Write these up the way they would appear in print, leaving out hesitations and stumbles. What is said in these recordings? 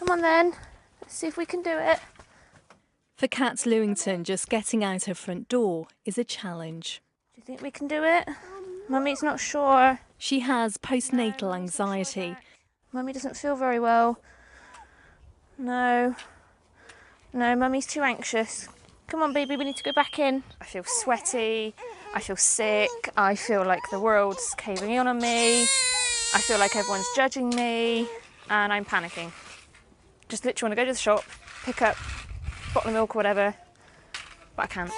Come on then, let's see if we can do it. For Kat Lewington, just getting out her front door is a challenge. Do you think we can do it? Mummy's not sure. She has postnatal anxiety. Mummy doesn't feel very well. No, Mummy's too anxious. Come on, baby, we need to go back in. I feel sweaty, I feel sick, I feel like the world's caving in on me, I feel like everyone's judging me, and I'm panicking. Just literally want to go to the shop, pick up a bottle of milk or whatever, but I can't.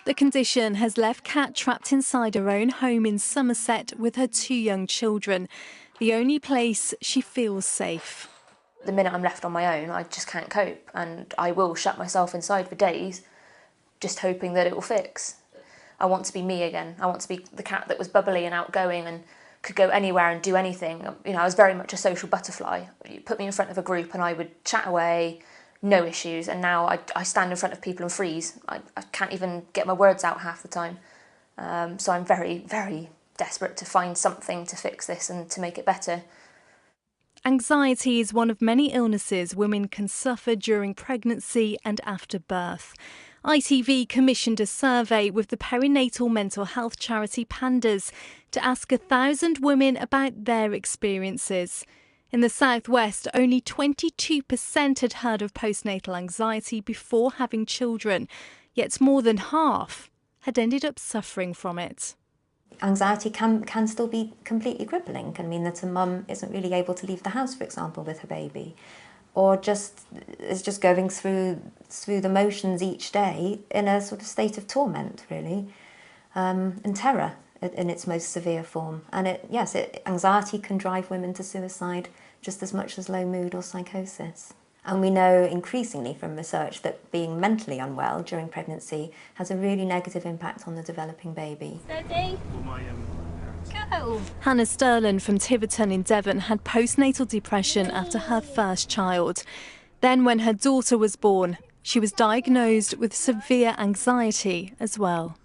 The condition has left Kat trapped inside her own home in Somerset with her 2 young children, the only place she feels safe. The minute I'm left on my own, I just can't cope, and I will shut myself inside for days, just hoping that it will fix. I want to be me again. I want to be the cat that was bubbly and outgoing and could go anywhere and do anything. You know, I was very much a social butterfly. You put me in front of a group and I would chat away, no issues, and now I stand in front of people and freeze. I can't even get my words out half the time. So I'm very, very desperate to find something to fix this and to make it better. Anxiety is one of many illnesses women can suffer during pregnancy and after birth. ITV commissioned a survey with the perinatal mental health charity PANDAS to ask 1,000 women about their experiences. In the southwest, only 22% had heard of postnatal anxiety before having children, yet more than half had ended up suffering from it. Anxiety can still be completely crippling. Can mean that a mum isn't really able to leave the house, for example, with her baby, or is just going through the motions each day in a sort of state of torment, really, and terror in its most severe form. And anxiety can drive women to suicide just as much as low mood or psychosis. And we know increasingly from research that being mentally unwell during pregnancy has a really negative impact on the developing baby. Steady. Go. Hannah Sterland from Tiverton in Devon had postnatal depression after her first child. Then when her daughter was born, she was diagnosed with severe anxiety as well.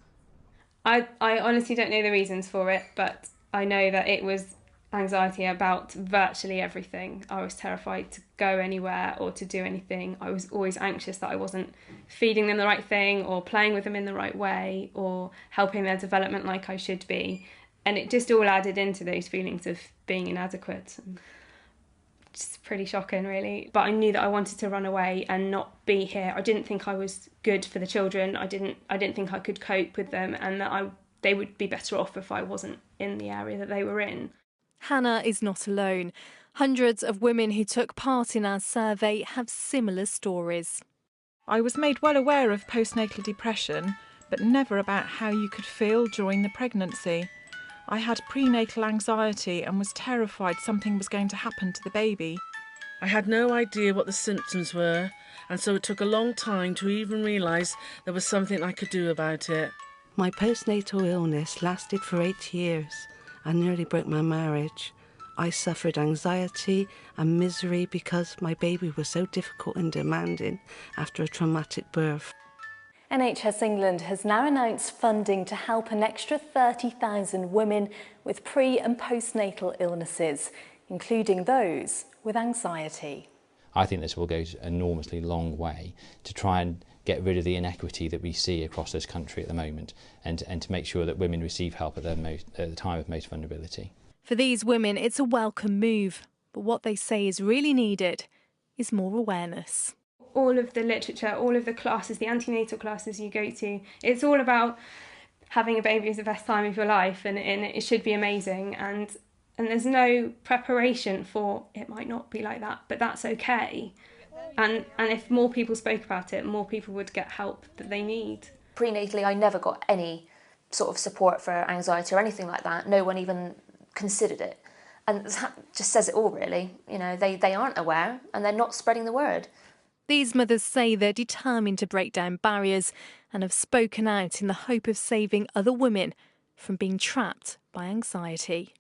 I honestly don't know the reasons for it, but I know that it was anxiety about virtually everything. I was terrified to go anywhere or to do anything. I was always anxious that I wasn't feeding them the right thing or playing with them in the right way or helping their development like I should be. And it just all added into those feelings of being inadequate. It's pretty shocking, really. But I knew that I wanted to run away and not be here. I didn't think I was good for the children. I didn't think I could cope with them, and that they would be better off if I wasn't in the area that they were in. Hannah is not alone. Hundreds of women who took part in our survey have similar stories. I was made well aware of postnatal depression, but never about how you could feel during the pregnancy. I had prenatal anxiety and was terrified something was going to happen to the baby. I had no idea what the symptoms were, and so it took a long time to even realise there was something I could do about it. My postnatal illness lasted for 8 years and nearly broke my marriage. I suffered anxiety and misery because my baby was so difficult and demanding after a traumatic birth. NHS England has now announced funding to help an extra 30,000 women with pre- and postnatal illnesses, including those with anxiety. I think this will go an enormously long way to try and get rid of the inequity that we see across this country at the moment, and to make sure that women receive help at the time of most vulnerability. For these women, it's a welcome move, but what they say is really needed is more awareness. All of the literature, all of the classes, the antenatal classes you go to, it's all about having a baby is the best time of your life, and it should be amazing, and there's no preparation for it might not be like that, but that's okay. And if more people spoke about it, more people would get help that they need. Prenatally, I never got any sort of support for anxiety or anything like that. No one even considered it. And that just says it all, really. You know, they aren't aware and they're not spreading the word. These mothers say they're determined to break down barriers and have spoken out in the hope of saving other women from being trapped by anxiety.